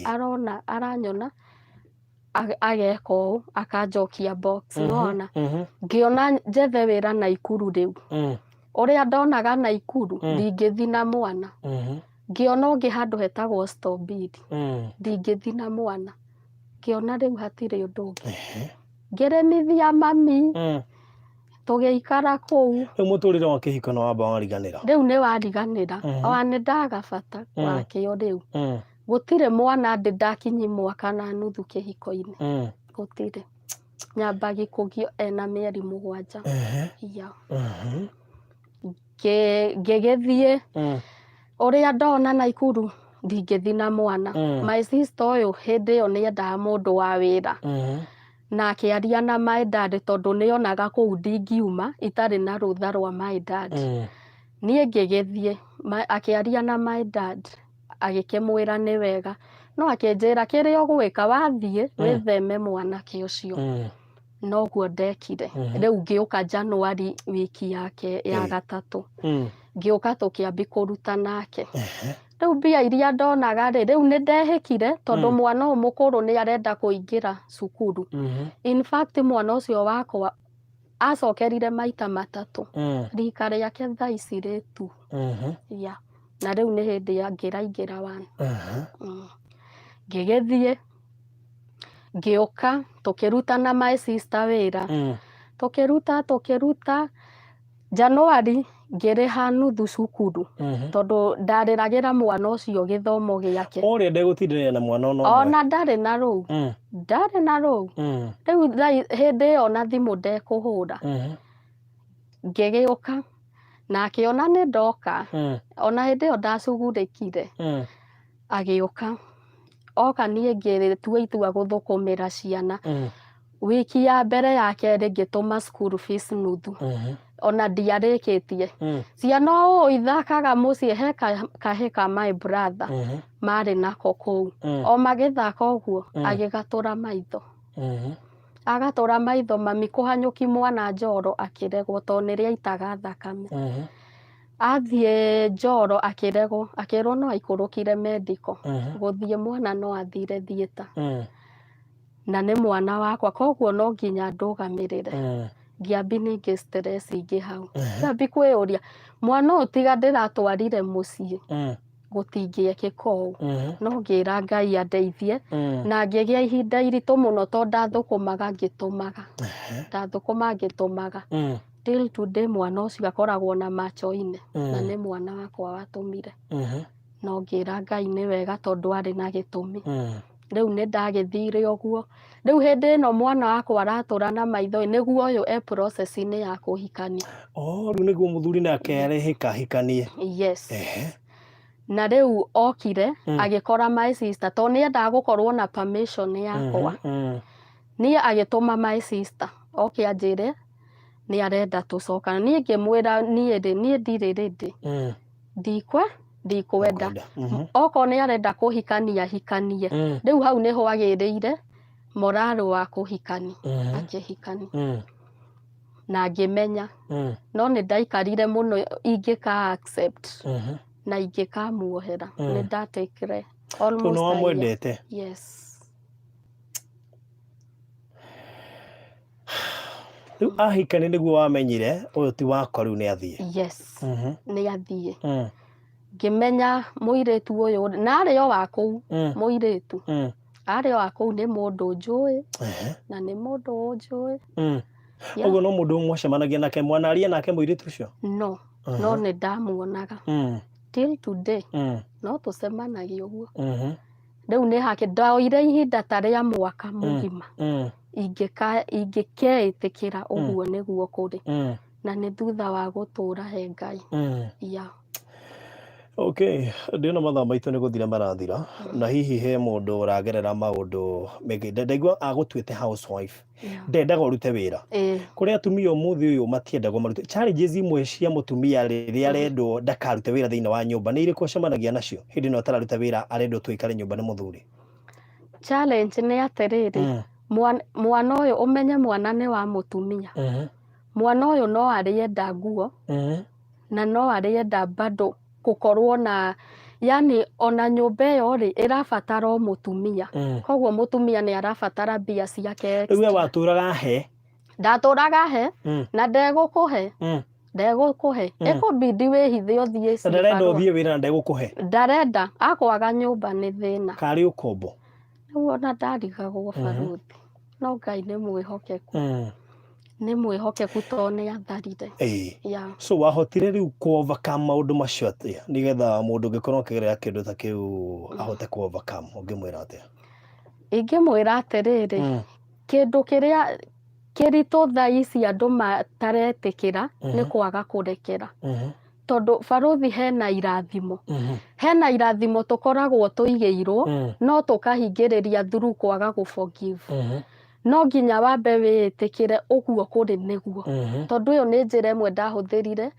arona aranyona ageka ũũ akanjokia box nona. Ngĩona njethe wĩra Naikuru rĩu ũrĩa ndonaga Naikuru ndingĩthi na mwana, ngĩona ũngĩ handũ hetagwo Stobidi ndingĩthi na mwana, ngĩona rĩu hatirĩ ũndũ ũngĩ ngĩrĩmithia mami tũgĩikara kũu. Rĩu mũtũrĩre wa kĩhiko nĩ wamba wariganĩra? Rĩu nĩ wariganĩra, ona nĩ ndagabata wakĩo rĩu. Gũtirĩ mwana ndakinyi mwaka na nuthu kĩhiko-inĩ, gũtirĩ. Nyambagia kũgio ena mĩeri 7. Ngĩgĩthiĩ ũrĩa ndona Naikuru ndingĩthi na mwana. My sister ũyũ hĩndĩ ĩyo nĩ endaga mũndũ wa wĩra na akĩaria na my dad tondũ nĩonaga kũu ndingiuma itarĩ na rũtha rwa my dad. Niĩ ngĩgĩthiĩ akĩaria na my dad agĩkĩmwĩra nĩ wega, no akĩnjĩra kĩrĩa ũgwĩka wathiĩ wĩtheme mwanake ũcio. Noguo ndekire. Rĩu ngĩũka January wiki yake ya gatatũ, ngĩũka tũkĩambi kũruta nake. Rĩu mbia iria ndonaga rĩu nĩ ndehĩkire tondũ mwana ũyũ mũkũrũ nĩ arenda kũingĩra cukuru. In fact mwana ũcio wakwa acokerire maita 3, rika rĩake thaa ici rĩtu. Na rĩu nĩ hĩndĩ ngĩraingĩra 1. Ngĩgĩthiĩ ngĩũka tũkĩruta na my sister wĩra, tũkĩruta January ngĩrĩha nuthu cukuru tondũ ndarĩragĩra mwana ũcio gĩthomo gĩake. Ũrĩa ndegũtindĩrĩra na mwana ona ndarĩ na rũu, rĩu hĩndĩ ĩyo na thimũ ndekũhũra. Ngĩgĩũka na akĩona nĩ ndoka, ona hĩndĩ ĩyo ndacugurĩkire, agĩũka oka niĩ ngĩtua itua gũthũkũmĩra ciana. Wiki ya mbere ya kerĩ ngĩtũma school fees nuthu, ona ndiarĩkĩtie. Ciana ũũ ithakaga mũciĩ he kahĩ ka my brother marĩ nako kũu, o magĩthaka ũguo agĩgatũra maitho. Agatũra maitho mami kũhanyũki mwana njoro akĩregwo tondũ nĩrĩa aitaga thakame. Athiĩ njoro akĩregwo, akĩrwo no aikũrũkire medical, gũthiĩ mwana no athire theater. Na nĩ mwana wakwa koguo no nginya ndũgamĩrĩre. Ngĩambi ningĩ stress ingĩ hau, ngĩambi kwĩyũria mwana ũyũ tiga ndĩratwarire mũciĩ gũtingĩekĩka ũũ, no ngĩra Ngai andeithie. Na ngĩgĩa ihinda iritũ mũno tondũ ndathũkũma ngĩtũmaga. Till today mwana ũcio akoragwo na macho-inĩ na nĩ mwana wakwa watũmire. No ngĩra Ngai nĩ wega tondũ arĩ na gĩtũmi. Rĩu nĩ ndagĩthire ũguo. Rĩu hĩndĩ ĩno mwana wakwa aratũra na maitho nĩguo ũyũ process-inĩ ya kũhikania. Rĩu nĩguo mũthuri nake arehĩka hikanie? Yes. Na rĩu okire agĩkora my sister tondũ nĩ endaga gũkorwo na permission yakwa. Niĩ agĩtũma my sister oke anjĩre nĩ arenda tũcokana. Niĩ ngĩmwĩra niĩ ndirĩ ready, ndikwenda. Okorwo nĩ arenda kũhikania hikanie. Rĩu hau nĩho agĩrĩire moraro wa kũhikania, akĩhikania. Na ngĩmenya no nĩ ndaikarire mũno ingĩka accept na ingĩkamuohera. Nĩ ndatekire almost a year. Yes. Rĩu ahikania nĩguo wamenyire ũyũ ti wakwa rĩu nĩ athiĩ? Yes, nĩ athiĩ. Ngĩmenya mũirĩtu ũyũ na arĩ o wa kũu, mũirĩtu arĩ o wa kũu nĩ mũndũ njũĩ na nĩ mũndũ ũnjũĩ. Ũguo no mũndũ mwacemanagia nake mwanaria nake mũirĩtu ũcio? No nĩ ndamuonaga till today no tũcemanagia ũguo rĩu nĩ hake ndoire ihinda ta rĩa mwaka mũgima ingĩkeĩtĩkĩra ũguo nĩguo kũrĩ na nĩ thutha wa gũtũra he Ngai. Okay, ndĩona mathaa maitũ nĩ gũthira marathira na hihi he mũndũ ũragerera maũndũ megiĩ ndaigua agũtuĩte housewife ndendaga ũrute wĩra kũrĩ atumia ũmũthĩ ũyũ matiendagwo marute challenges imwe cia mũtumia rĩrĩa arendwo ndakarute wĩra thĩinĩ wa nyũmba nĩ irĩkũ acemanagia nacio hĩndĩ ĩno atararuta wĩra arendwo tu aikare nyũmba nĩ mũthuri? Challenge nĩ atĩrĩrĩ mwana ũyũ ũmenye mwana nĩ wa mũtumia mwana ũyũ no arĩenda nguo na no arĩenda bado gũkorwo na yani ona nyũmba ĩyo rĩ ĩrabatara o mũtumia koguo mũtumia nĩ arabatara mbia ciake extra. Rĩu watũraga he? Ndatũraga he na ndegũkũhe ĩkũbidi wĩhithe ũthiĩ cibarua. Ndarenda ũthiĩ wĩra na ndegũkũhe? Ndarenda akwaga nyũmba nĩ thĩna. Karĩ ũkombo? Rĩu ona ndarigagwo baruthi no Ngai nĩ mwĩhokeku nĩ mwĩhokeku tondũ nĩ atharire. So wahotire rĩu ku-overcome maũndũ macio atĩa nĩgetha mũndũ ũngĩkorwo akĩgerera kĩndũ ta kĩu ahote ku-overcome ũngĩmwĩra atĩa? Ingĩmwĩra atĩrĩrĩ kĩndũ kĩrĩa kĩritũ thaa ici andũ mataretĩkĩra nĩ kwaga kũrekera tondũ baruthi hena irathimo tũkoragwo tũigĩirwo no tũkahingĩrĩria through kwaga gũ-forgive. No nginya wambe wĩĩtĩkĩre ũguo kũrĩ nĩguo tondũ ũyũ nĩ njĩra ĩmwe ndahũthĩrire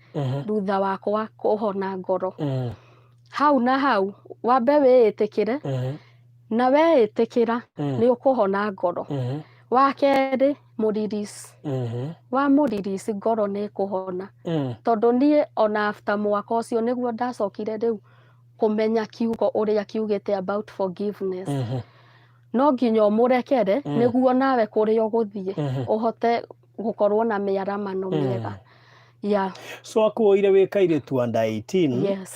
thutha wakwa kũhona ngoro. Hau na hau wambe wĩĩtĩkĩre na weĩtĩkĩra nĩ ũkũhona ngoro. Wa kerĩ mũririsi wa mũririsi ngoro nĩ kũhona tondũ niĩ ona after mwaka ũcio nĩguo ndacokire rĩu kũmenya kiugo ũrĩa kiugĩte about forgiveness. No nginya ũmũrekere nĩguo nawe kũrĩa ũgũthiĩ ũhote gũkorwo na mĩaramano mĩega. So akuoire wĩ kairĩtu under 18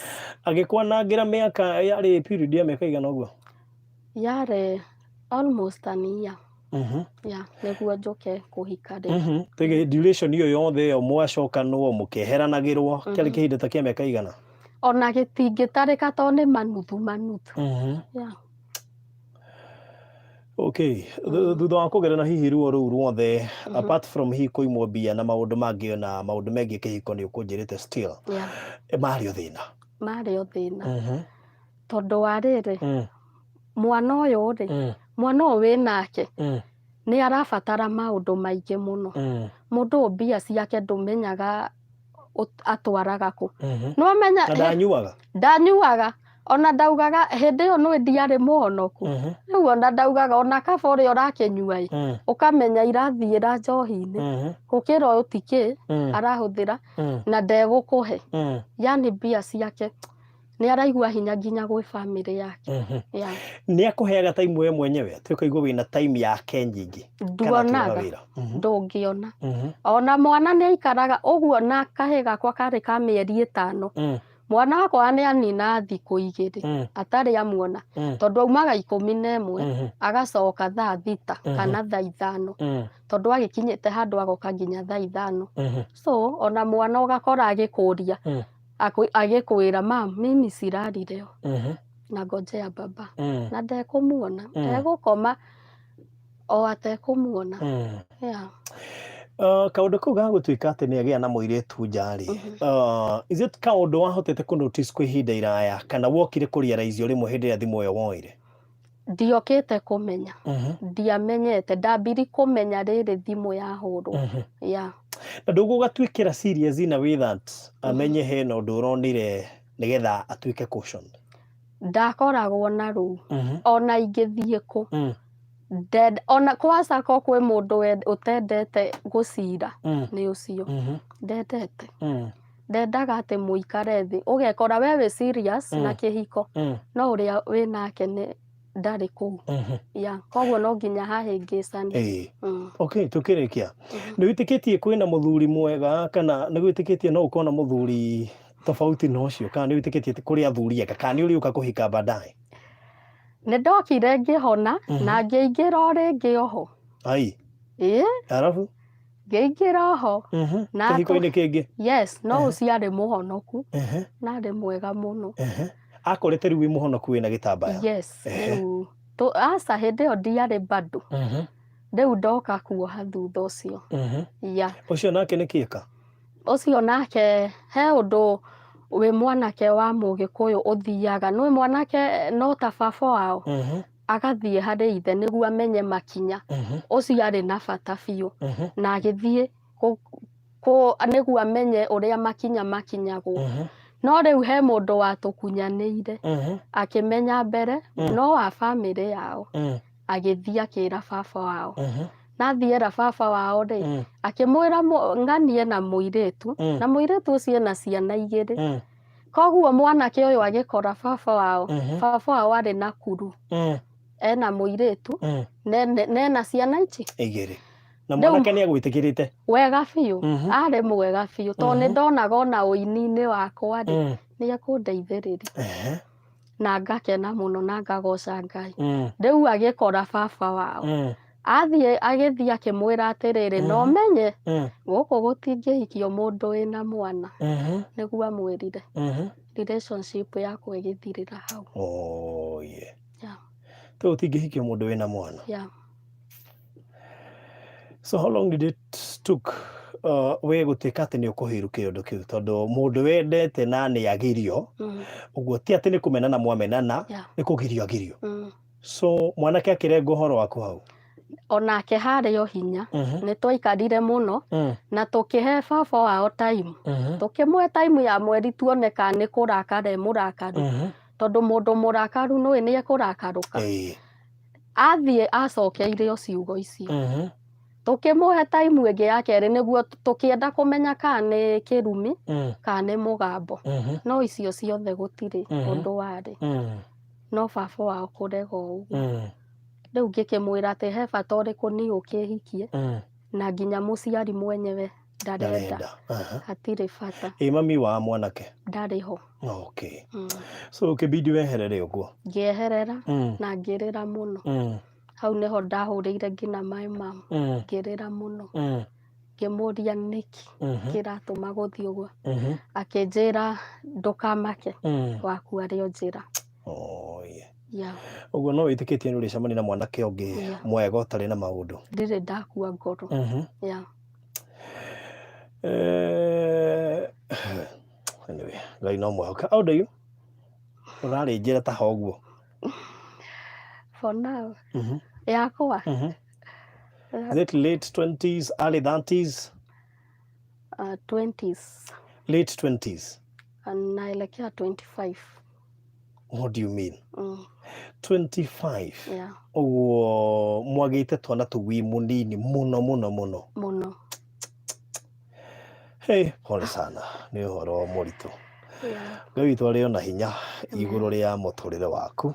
agĩkwanangĩra mĩaka yarĩ period ya mĩaka igana ũguo? Yarĩ almost an year. Nĩguo njoke kũhika rĩu. Tege duration iyo yothe mwacokanwo mũkĩeheranagĩrwo kĩarĩ kĩhinda ta kĩa mĩaka igana? Ona gĩtingĩtarĩka tondũ nĩ manuthu. Okay, thutha wa kũgerera hihi ruo rũu ruothe apart from hihi kũimwo mbia na maũndũ mangĩ na maũndũ megiĩ kĩhiko nĩ ũkũnjĩrĩte still marĩ o thĩna tondũ wa rĩrĩ mwana ũyũ rĩ mwana ũyũ wĩ nake nĩ arabatara maũndũ maingĩ mũno. Mũndũ ũyũ mbia ciake ndũmenyaga atwaraga kũ. Ndanyuaga ona ndaugaga hĩndĩ ĩyo nĩ ndiarĩ mũhonoku. Rĩu ona ndaugaga ona kaba ũrĩa ũrakĩnyua ũkamenya irathiĩra njohi-inĩ gũkĩra ũyũ tikĩ arahũthĩra na ndegũkũhe. Yani mbia ciake nĩ araigua hinya nginya gwĩ family yake. Nĩ akũheaga time we mwenyewe atĩ ũkaigua wĩna time yake nyingĩ? Nduonaga ndũngĩona ona mwana nĩ aikaraga ũguo na kahĩ gakwa karĩ ka mĩeri 5 mwana wakwa nĩ anina thikũ 2 atarĩ amuona tondũ aumaga 11 agacoka thaa 6 kana thaa 5 tondũ agĩkinyĩte handũ agoka nginya thaa 5. So ona mwana ũgakora agĩkũria agĩkwĩra mam mimi cirarire na ngojea baba na ndekũmuona ndegũkoma o atekũmuona. Kaũndũ kau gagũtuĩka atĩ nĩ agĩa na mũirĩtu njarĩ is it kaũndũ wahotete kũ notice kwa ihinda iraya kana wokire kũrealize rĩmwe hĩndĩ ĩrĩa thimũ ĩyo woire? Ndiokĩte kũmenya ndiamenyete ndambiri kũmenya rĩrĩ thimũ yahũrwo. Na ndũgũgatuĩkĩra serious in a way that amenye hena ũndũ ũronire nĩgetha atuĩke caution? Ndakoragwo na rũu ona ingĩthiĩ kũ ona kwacako kwĩ mũndũ ũtendete gũcira nĩ ũcio ndendete ndendaga atĩ mũikare thĩ ũgekora we wĩ serious na kĩhiko no ũrĩa wĩ nake ndarĩ kũu. Koguo no nginya hahĩngĩcane. Okay, tũkĩrĩkia nĩ wĩtĩkĩtie kwĩna mũthuri mwega kana nĩ wĩtĩkĩtie no ũkorwo na mũthuri tofauti na ũcio kana nĩ wĩtĩkĩtie kũrĩ athuri ega kana nĩ ũrĩũka kũhika baadaye? Nĩ ndokire ngĩhona na ngĩingĩra o rĩngĩ oho. Arabu ngĩingĩra ho na kĩhiko-inĩ kĩngĩ yes no ũciarĩ mũhonoku na arĩ mwega mũno akorete rĩu wĩ mũhonoku wĩna gĩtambaya yes rĩu aca hĩndĩ ĩyo ndiarĩ bado rĩu ndoka kuoha thutha ũcio ũcio nake nĩ kĩeka ũcio nake he ũndũ wĩ mwanake wa Mũgĩkũyũ ũthiaga nĩ mwanake no ta baba wao agathiĩ harĩ ithe nĩguo amenye makinya ũcio arĩ na bata biũ na agĩthiĩ nĩguo amenye ũrĩa makinya makinyagwo no rĩu he mũndũ watũkunyanĩire akĩmenya mbere no wa bamĩrĩ yao agĩthiĩ akĩra baba wao nathiĩra baba wao rĩ akĩmwĩra ng'anie na mũirĩtu na mũirĩtu ũcio ena ciana igĩrĩ koguo mwanake ũyũ agĩkora baba wao arĩ Nakuru ena mũirĩtu nena ciana igĩrĩ na mwanake nĩ agwĩtĩkĩrĩte wega biũ arĩ mwega biũ tondũ nĩ ndonaga ona ũini-inĩ wakwa rĩ nĩ ekũndeithĩrĩria na ngakena mũno na ngagoca Ngai rĩu agĩkora baba wao agĩthiĩ akĩmwĩra atĩrĩrĩ no menye gũkũ gũtingĩhikio mũndũ wĩna mwana nĩguo amwĩrire relationship yakwa ĩgĩthirĩra hau tondũ ũtingĩhikio mũndũ wĩna mwana so how long did it took we gũtuĩka atĩ nĩ ũkũhĩrũkia kĩũndũ kĩu tondũ mũndũ wendete na nĩ agirio ũguo ti atĩ nĩ kũmenana mwamenana nĩ kũgirio agirio so mwanake akĩrenga ũhoro waku hau onake harĩ o hinya nĩ twaikarire mũno na tũkĩhe baba wao time tũkĩmũhe time ya mweri tuone kana nĩ kũrakara mũrakaru tondũ mũndũ mũrakaru nĩ ekũrakarũka athiĩ acokeire o ciugo icio tũkĩmũhe time ĩngĩ ya kerĩ nĩguo tũkĩenda kũmenya kana nĩ kĩrumi kana nĩ mũgambo no icio ciothe gũtirĩ ũndũ warĩ no baba wao kũrega ũguo rĩu ngĩkĩmwĩra atĩ he bata ũrĩkũ niĩ ũkĩhikie na nginya mũciari mwenyewe ndarenda hatirĩ bata mami wa mwanake ndarĩ ho so ũkĩbidi weherere ũguo ngĩeherera na ngĩrĩra mũno hau nĩho ndahũrĩire nginya my mom ngĩrĩra mũno ngĩmũria nĩkĩ kĩratũma gũthiĩ ũguo akĩnjĩra ndũkamake waku arĩ o njĩra ũguo no wĩtĩkĩtie nĩ ũrĩcemania na mwanake ũngĩ mwega ũtarĩ na maũndũ ndirĩ ndakua ngoro anyway Ngai no mwĩhoke how old are you ũrarĩ njĩra ta ũguo for now yakwa is it late 20s early 30s 20s late 20s naelekea 25 what do you mean 25 ũguo mwagĩte twana tũgui mũnini mũno hey pole sana nĩ ũhoro mũritũ Ngai witũ arĩ ona hinya igũrũ rĩa mũtũrĩre waku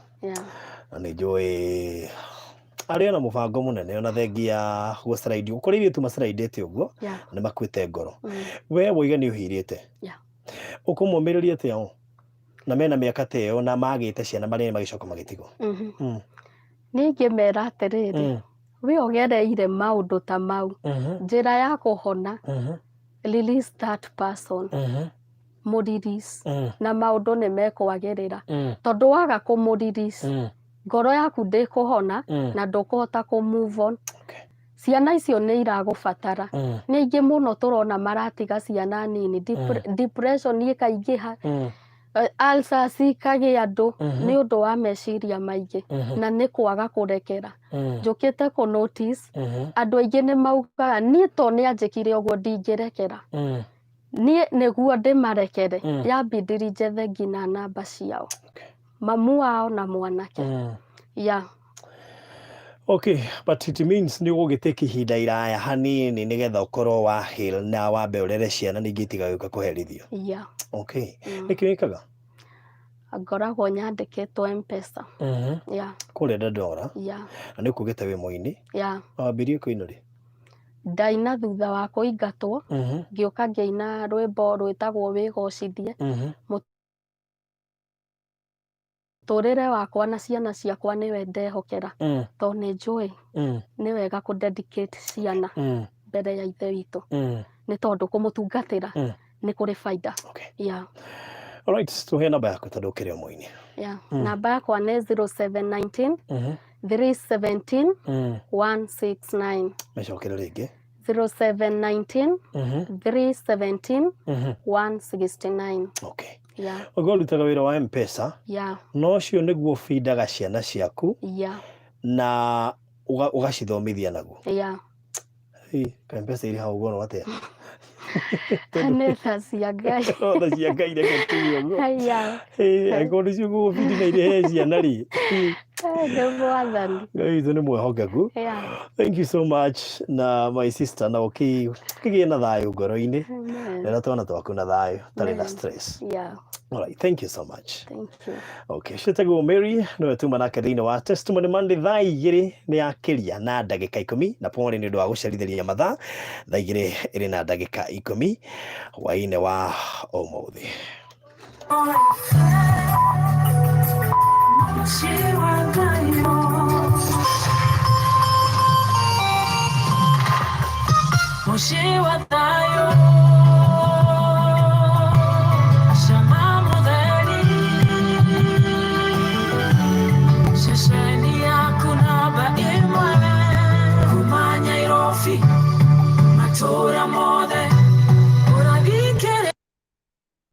na nĩ njũĩ arĩ ona mũbango mũnene ona thengia gũciraidi ũkoreirie tu maciraidĩte ũguo nĩ makuĩte ngoro we woiga nĩ ũhirĩte ũkũmũmĩrĩria atĩa na mena mĩaka ta ĩyo na magĩte ciana marĩa magĩcoka magĩtigwo niĩ ingĩmera atĩrĩrĩ we ũgereire maũndũ ta mau njĩra ya kũhona release that person mũrelease na maũndũ nĩ mekwagĩrĩra tondũ waga kũmũrelease ngoro yaku ndĩkũhona na ndũkũhota kũ-move on ciana icio nĩ iragũbatara nĩ ingĩ mũno tũrona maratiga ciana nini depression ĩkaingĩha ulcers ikagĩa andũ nĩ ũndũ wa meciria maingĩ na nĩ kwaga kũrekera njũkĩte kũ notice andũ aingĩ nĩ maugaga niĩ to nĩ anjĩkire ũguo ndingĩrekera niĩ nĩguo ndĩmarekere yambindiri njethe nginya namba ciao mamu wao na mwanake okay but it means nĩ ũgũgĩtake ihinda iraya hanini nĩgetha ũkorwo wa heal na wambe ũrere ciana ningĩ itigagĩũka kũherithio okay nĩkĩ wĩkaga ngoragwo nyandĩkĩtwo M-Pesa kũrĩa Dandora na nĩ ũkũgĩte wĩ mũini wambirie kũina rĩ ndaina thutha wa kũingatwo ngĩũka ngĩina rwĩmbo rwĩtagwo wĩgocithie mũtũrĩre wakwa na ciana ciakwa nĩwe ndehokera tondũ nĩ njũĩ nĩ wega kũ dedicate ciana mbere ya ithe witũ nĩ tondũ kũmũtungatĩra nĩ kũrĩ baida. Yeah. Alright, tuhe namba yaku tondũ ũkĩrĩ ũmwe-inĩ. Yeah. Namba yakwa nĩ 0719 317 169. Mecokere rĩngĩ. 0719 317 169. Okay. Yeah. Ũguo ũrutaga wĩra wa M-Pesa. Yeah. No ũcio nĩguo feedaga ciana ciaku. Yeah. Na ũgacithomithia naguo. Yeah. M-Pesa irĩ hau ũguo no atĩa? Nĩ tha cia Ngai. Tha cia Ngai reke tuge ũguo. Haya. Angĩkorwo nĩcio gũgũbindi na irĩhe ciana rĩ. Nĩ mwathani. Ngai witũ nĩ mwĩhokeku. Thank you so much na my sister na ũkĩgĩe na thayũ ngoro-inĩ. Na twana twaku na thayũ tarĩ na stress. Yeah. All right, thank you so much. Thank you. Okay, Shetago Mary no tuma nake thĩinĩ wa Testimony Monday thaa igĩrĩ nĩ yakĩria na ndagĩka 10 na pole nĩ ũndũ wa gũcerithĩria mathaa thaa igĩrĩ ĩrĩ na ndagĩka 10 hwaĩ-inĩ wa ũmũthĩ. Matura more than